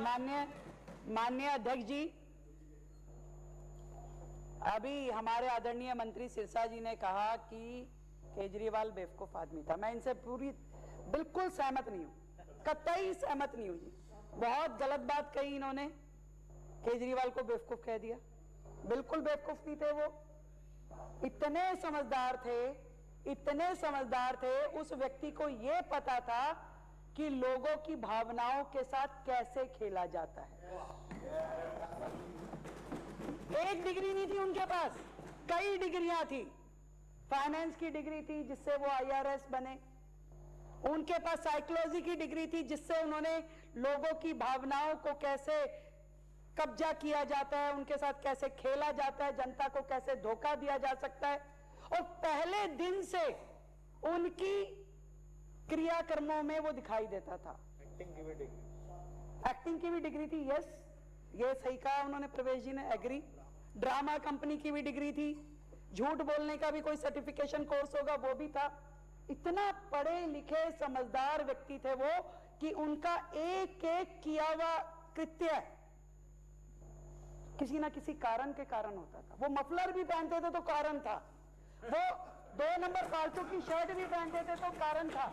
माननीय अध्यक्ष जी, अभी हमारे आदरणीय मंत्री सिरसा जी ने कहा कि केजरीवाल बेवकूफ आदमी था। मैं इनसे बिल्कुल सहमत नहीं हूं, कतई सहमत नहीं हूं जी। बहुत गलत बात कही इन्होंने, केजरीवाल को बेवकूफ कह दिया। बिल्कुल बेवकूफ नहीं थे वो, इतने समझदार थे। उस व्यक्ति को यह पता था कि लोगों की भावनाओं के साथ कैसे खेला जाता है। एक डिग्री नहीं थी उनके पास, कई डिग्रियां थी। फाइनेंस की डिग्री थी जिससे वो IRS बने, उनके पास साइकोलॉजी की डिग्री थी जिससे उन्होंने लोगों की भावनाओं को कैसे कब्जा किया जाता है, उनके साथ कैसे खेला जाता है, जनता को कैसे धोखा दिया जा सकता है। और पहले दिन से उनकी क्रियाकर्मों में वो दिखाई देता था। एक्टिंग की भी डिग्री थी, यस, ये सही कहा उन्होंने, प्रवेश जी ने, एग्री। ड्रामा कंपनी की भी डिग्री थी, झूठ बोलने का भी कोई सर्टिफिकेशन कोर्स होगा वो भी था। इतना पढ़े लिखे समझदार व्यक्ति थे वो कि उनका एक एक किया हुआ कृत्य किसी ना किसी कारण के कारण होता था। वो मफलर भी पहनते थे तो कारण था, वो 2 नंबर फालतू की शर्ट भी पहनते थे तो कारण था,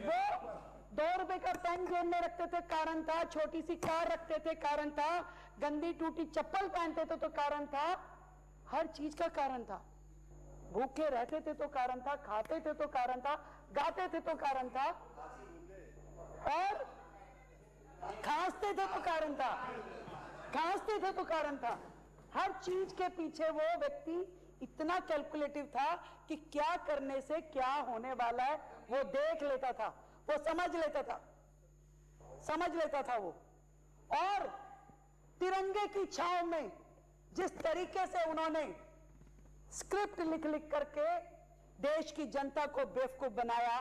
वो 2 रुपए का पेन जेब में रखते थे कारण था, छोटी सी कार रखते थे कारण था, गंदी टूटी चप्पल पहनते थे तो कारण था, हर चीज का कारण था। भूखे रहते थे तो कारण था, खाते थे तो कारण था, गाते थे तो कारण था, और खांसते थे तो कारण था, हर चीज के पीछे वो व्यक्ति इतना कैलकुलेटिव था कि क्या करने से क्या होने वाला है वो देख लेता था, वो समझ लेता था वो। और तिरंगे की छांव में जिस तरीके से उन्होंने स्क्रिप्ट लिख करके देश की जनता को बेवकूफ बनाया,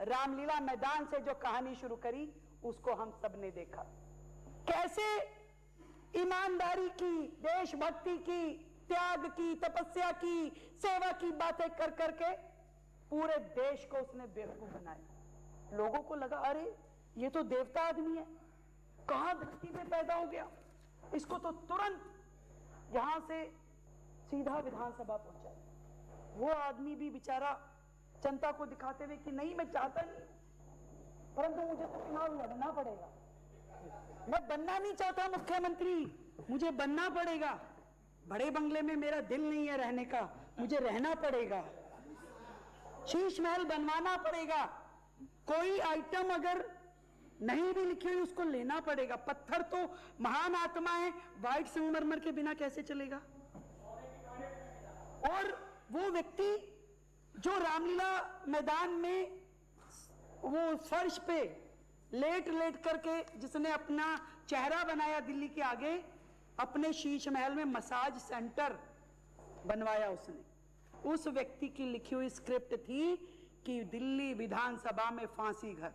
रामलीला मैदान से जो कहानी शुरू करी उसको हम सब ने देखा। कैसे ईमानदारी की, देशभक्ति की, त्याग की, तपस्या की, सेवा की बातें कर करके पूरे देश को उसने बेवकूफ बनाया। लोगों को लगा अरे ये तो देवता आदमी है, कहां धरती पे पैदा हो गया, इसको तो तुरंत यहां से सीधा विधानसभा पहुंचाया। वो आदमी भी बेचारा जनता को दिखाते हुए कि नहीं मैं चाहता नहीं, परंतु मुझे तो चुनाव लड़ना पड़ेगा, मैं बनना नहीं चाहता मुख्यमंत्री, मुझे बनना पड़ेगा, बड़े बंगले में मेरा दिल नहीं है रहने का, मुझे रहना पड़ेगा, शीश महल बनवाना पड़ेगा, कोई आइटम अगर नहीं भी लिखी हुई उसको लेना पड़ेगा। पत्थर तो महान आत्मा है, व्हाइट संगमरमर के बिना कैसे चलेगा। और वो व्यक्ति जो रामलीला मैदान में वो फर्श पे लेट करके जिसने अपना चेहरा बनाया दिल्ली के आगे, अपने शीश महल में मसाज सेंटर बनवाया उसने, उस व्यक्ति की लिखी हुई स्क्रिप्ट थी कि दिल्ली विधानसभा में फांसी घर।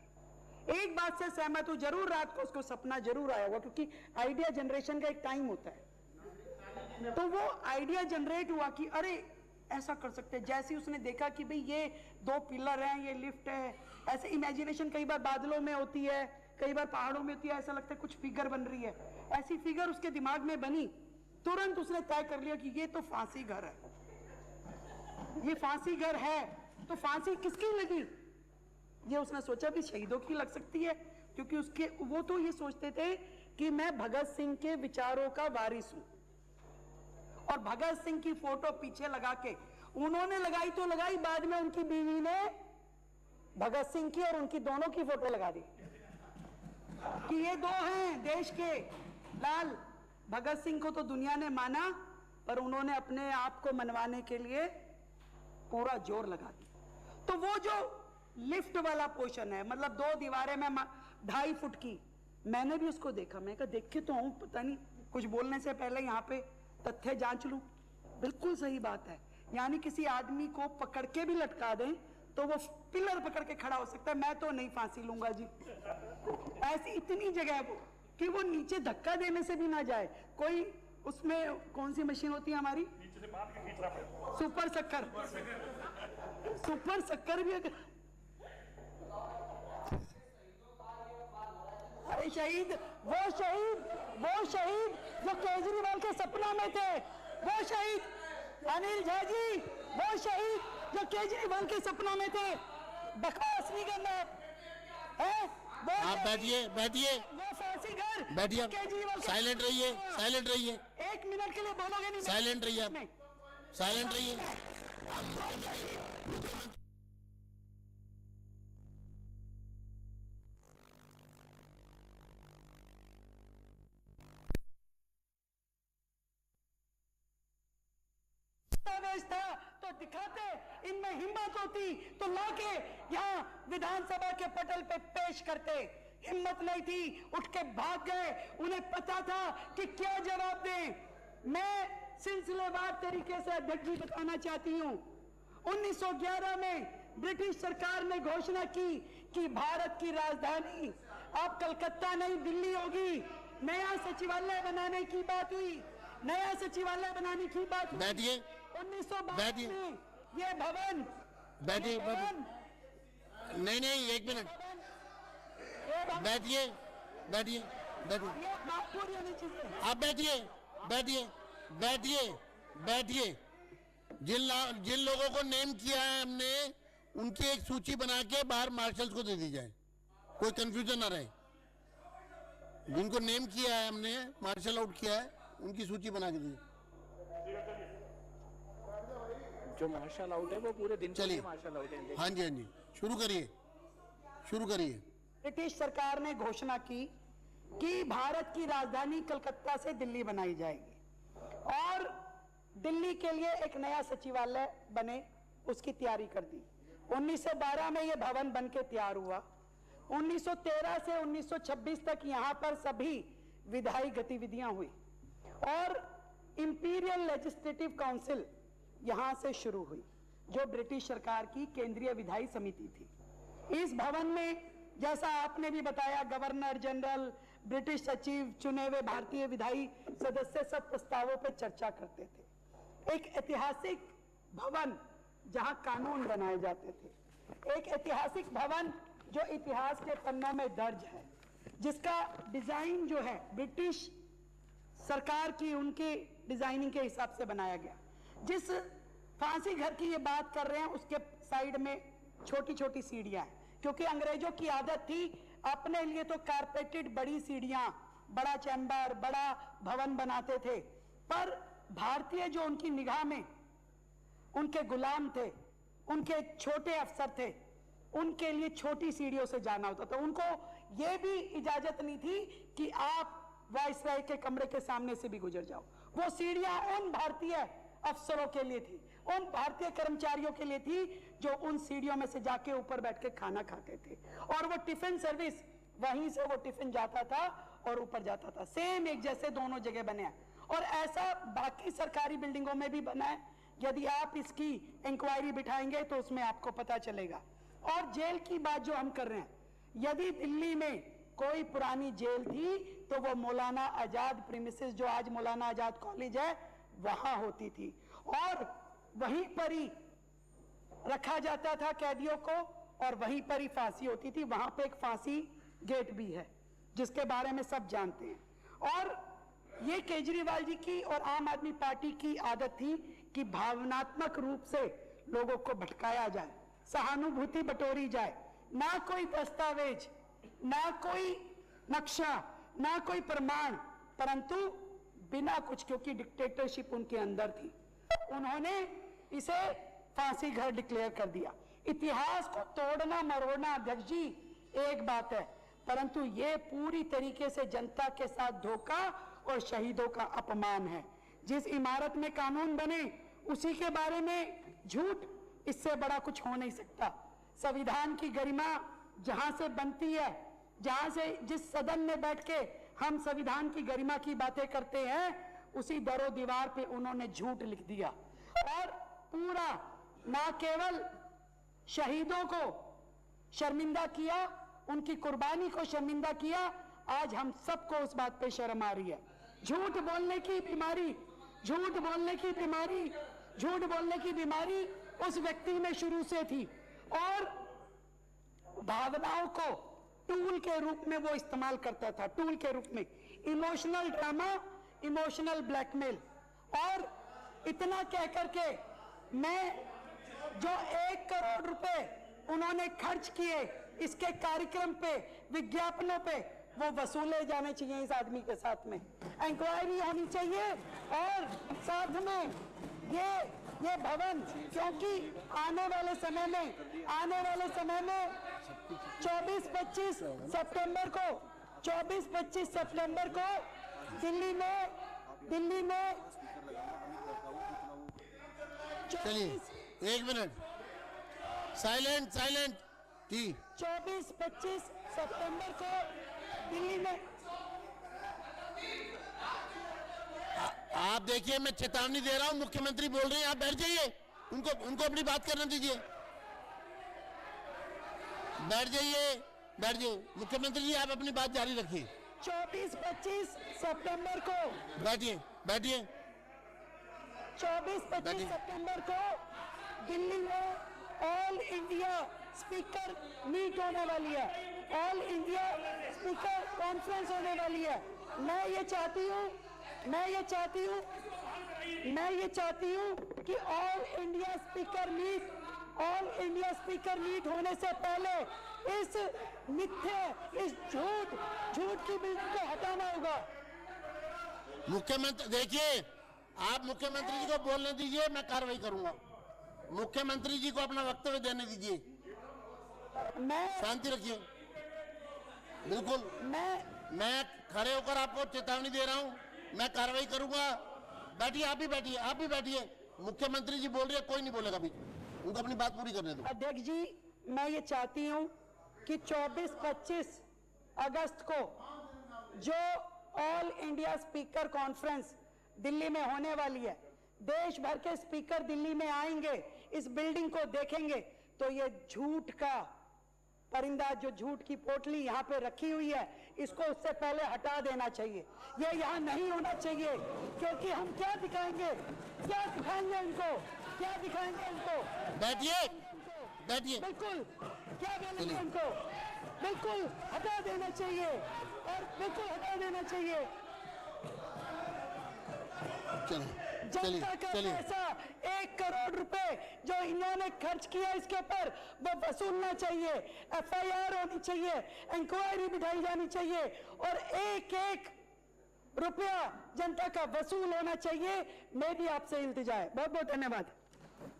एक बात से सहमत हूं, जरूर रात को उसको सपना जरूर आया होगा, क्योंकि आइडिया जनरेशन का एक टाइम होता है। तो वो आइडिया जनरेट हुआ कि अरे ऐसा कर सकते हैं। जैसे उसने देखा कि भाई ये 2 पिलर हैं, ये लिफ्ट है, ऐसे इमेजिनेशन कई बार बादलों में होती है, कई बार पहाड़ों में होती है, ऐसा लगता है कुछ फिगर बन रही है, ऐसी फिगर उसके दिमाग में बनी, तुरंत उसने तय कर लिया कि ये तो फांसी घर है, ये फांसी घर है। तो फांसी किसकी लगी, ये उसने सोचा भी शहीदों की लग सकती है, क्योंकि उसके वो तो ये सोचते थे कि मैं भगत सिंह के विचारों का वारिस हूं, और भगत सिंह की फोटो पीछे लगा के उन्होंने लगाई तो लगाई, बाद में उनकी बीवी ने भगत सिंह की और उनकी दोनों की फोटो लगा दी कि ये 2 हैं देश के लाल। भगत सिंह को तो दुनिया ने माना, पर उन्होंने अपने आप को मनवाने के लिए पूरा जोर लगा दिया। तो वो जो लिफ्ट वाला पोर्शन है, मतलब 2 दीवारें में 2.5 फुट की, मैंने भी उसको देखा, मैं कहा देख के तो हूं, पता नहीं कुछ बोलने से पहले यहाँ पे तथ्य जांच लूं। बिल्कुल सही बात है, यानी किसी आदमी को पकड़ के भी लटका दें तो वो पिलर पकड़ के खड़ा हो सकता है, मैं तो नहीं फांसी लूंगा जी। ऐसी इतनी जगह है वो कि वो नीचे धक्का देने से भी ना जाए। कोई उसमें कौन सी मशीन होती है हमारी, नीचे से बांध के खींचना पड़ेगा, सुपर शक्कर भी अगर हमारे शहीद, वो शहीद जो केजरीवाल के सपना में थे, वो शहीद अनिल झा जी, वो शहीद जो केजरीवाल के सपना में थे। बकवास नहीं करना है। आप बैठिए, वो फांसी घर, बैठिए, केजरीवाल, साइलेंट रहिए। 1 मिनट के लिए बोलोगे नहीं? साइलेंट रहिए आप, साइलेंट रहिए। था तो दिखाते, इनमें हिम्मत होती तो लाके यहाँ विधानसभा के पटल पे पेश करते। हिम्मत नहीं थी, उठ के भाग गए। उन्हें पता था कि क्या जवाब दें। मैं सिलसिलेवार तरीके से अध्यक्ष जी बताना चाहती हूँ। 1911 में ब्रिटिश सरकार ने घोषणा की कि भारत की राजधानी अब कलकत्ता नहीं दिल्ली होगी। नया सचिवालय बनाने की बात हुई, नया सचिवालय बनाने की बात हुई। बैठिए, 1922 में ये भवन, बैठिए, नहीं 1 मिनट, बैठिए, आप बैठिए। जिन लोगों को नेम किया है हमने, उनकी एक सूची बना के बाहर मार्शल्स को दे दी जाए, कोई कंफ्यूजन ना रहे। जिनको नेम किया है हमने, मार्शल आउट किया है, उनकी सूची बना के दीजिए। जो मार्शल आउट है वो पूरे दिन चलिए, मार्शल आउट है। हाँ जी, शुरू करिए। ब्रिटिश सरकार ने घोषणा की कि भारत की राजधानी कलकत्ता से दिल्ली बनाई जाएगी और दिल्ली के लिए एक नया सचिवालय बने, उसकी तैयारी कर दी। 1912 में यह भवन बन के तैयार हुआ। 1913 से 1926 तक यहां पर सभी विधायी गतिविधियां हुई और इंपीरियल लेजिस्लेटिव काउंसिल यहां से शुरू हुई, जो ब्रिटिश सरकार की केंद्रीय विधायी समिति थी। इस भवन में, जैसा आपने भी बताया, गवर्नर जनरल, ब्रिटिश सचिव, चुने हुए भारतीय विधायी सदस्य सब प्रस्तावों पर चर्चा करते थे। एक ऐतिहासिक भवन जहां कानून बनाए जाते थे, एक ऐतिहासिक भवन जो इतिहास के पन्नों में दर्ज है, जिसका डिजाइन जो है ब्रिटिश सरकार की उनकी डिजाइनिंग के हिसाब से बनाया गया। जिस फांसी घर की ये बात कर रहे हैं, उसके साइड में छोटी छोटी सीढ़ियां हैं, क्योंकि अंग्रेजों की आदत थी अपने लिए तो कारपेटेड बड़ी सीढ़ियां, बड़ा चैम्बर, बड़ा भवन बनाते थे, पर भारतीय जो उनकी निगाह में उनके गुलाम थे, उनके छोटे अफसर थे, उनके लिए छोटी सीढ़ियों से जाना होता था। उनको यह भी इजाजत नहीं थी कि आप वायसराय के कमरे के सामने से भी गुजर जाओ। वो सीढ़ियां उन भारतीय अफसरों के लिए थी, उन भारतीय कर्मचारियों के लिए थी जो उन सीढ़ियों में से जाके ऊपर बैठ के खाना खाते थे, और वो टिफिन सर्विस, वहीं से वो टिफिन जाता था और ऊपर जाता था। सेम एक जैसे दोनों जगह बने हैं, और ऐसा बाकी सरकारी बिल्डिंगों में भी बना है। यदि आप इसकी इंक्वायरी बिठाएंगे तो उसमें आपको पता चलेगा। और जेल की बात जो हम कर रहे हैं, यदि दिल्ली में कोई पुरानी जेल थी तो वो मौलाना आजाद प्रीमिसेस, जो आज मौलाना आजाद कॉलेज है, वहां होती थी, और वहीं पर ही रखा जाता था कैदियों को, और वहीं पर ही फांसी होती थी। वहां पे एक फांसी गेट भी है जिसके बारे में सब जानते हैं। और ये केजरीवाल जी की और आम आदमी पार्टी की आदत थी कि भावनात्मक रूप से लोगों को भटकाया जाए, सहानुभूति बटोरी जाए। ना कोई दस्तावेज, ना कोई नक्शा, ना कोई प्रमाण, परंतु बिना कुछ, क्योंकि डिक्टेटरशिप उनके अंदर थी, उन्होंने इसे फांसी घर डिक्लेयर कर दिया। इतिहास को तोड़ना मरोड़ना अध्यक्ष जी एक बात है, परंतु ये पूरी तरीके से जनता के साथ धोखा और शहीदों का अपमान है। जिस इमारत में कानून बने उसी के बारे में झूठ, इससे बड़ा कुछ हो नहीं सकता। संविधान की गरिमा जहां से बनती है, जहां से, जिस सदन में बैठ के हम संविधान की गरिमा की बातें करते हैं, उसी दरो दीवार पे उन्होंने झूठ लिख दिया, और पूरा ना केवल शहीदों को शर्मिंदा किया, उनकी कुर्बानी को शर्मिंदा किया, आज हम सबको उस बात पे शर्म आ रही है। झूठ बोलने की बीमारी, झूठ बोलने की बीमारी, झूठ बोलने की बीमारी उस व्यक्ति में शुरू से थी, और भावनाओं को टूल के रूप में वो इस्तेमाल करता था, टूल के रूप में। Emotional drama, emotional blackmail. और इतना कह करके मैं जो 1 करोड़ रुपए उन्होंने खर्च किए इसके कार्यक्रम पे, विज्ञापनों पे, वो वसूले जाने चाहिए इस आदमी के साथ में। इंक्वायरी होनी चाहिए और साथ में ये भवन, क्योंकि आने वाले समय में 24-25 सितंबर को दिल्ली में चलिए 1 मिनट साइलेंट जी। 24-25 सितंबर को दिल्ली में आप देखिए, मैं चेतावनी दे रहा हूं, मुख्यमंत्री बोल रहे हैं, आप बैठ जाइए, उनको अपनी बात करने दीजिए। बैठ जाइए मुख्यमंत्री जी, आप अपनी बात जारी रखिए। 24-25 सितंबर को बैठिए 24-25 सितंबर को दिल्ली में ऑल इंडिया स्पीकर मीट होने वाली है, ऑल इंडिया स्पीकर कॉन्फ्रेंस होने वाली है। मैं ये चाहती हूँ कि ऑल इंडिया स्पीकर मीट होने से पहले इस झूठ की बिल्डिंग को हटाना होगा। मुख्यमंत्री देखिए, आप मुख्यमंत्री जी को बोलने दीजिए, मैं कार्रवाई करूंगा। मुख्यमंत्री जी को अपना वक्तव्य देने दीजिए, शांति रखिए। बिल्कुल, मैं खड़े होकर आपको चेतावनी दे रहा हूं, मैं कार्रवाई करूंगा। बैठिए, आप भी बैठिए। मुख्यमंत्री जी बोल रहे हैं, कोई नहीं बोलेगा अभी, उनको अपनी बात पूरी करने दो। अध्यक्ष जी, मैं ये चाहती हूं कि 24-25 अगस्त को जो all India speaker conference Delhi में होने वाली है, देश भर के स्पीकर दिल्ली में आएंगे, इस बिल्डिंग को देखेंगे, तो ये झूठ का परिंदा, जो झूठ की पोटली यहाँ पे रखी हुई है, इसको उससे पहले हटा देना चाहिए। ये यहाँ नहीं होना चाहिए, क्योंकि हम क्या दिखाएंगे इनको? बैठिए बिल्कुल, क्या बोलेंगे इनको? बिल्कुल हटा देना चाहिए, और बिल्कुल हटा देना चाहिए। जनता का पैसा 1 करोड़ रुपए जो इन्होंने खर्च किया, इसके ऊपर वो वसूलना चाहिए, FIR होनी चाहिए, इंक्वायरी बिठाई जानी चाहिए, और 1-1 रुपया जनता का वसूल होना चाहिए। मेरी आपसे इल्तिजा है। बहुत बहुत धन्यवाद।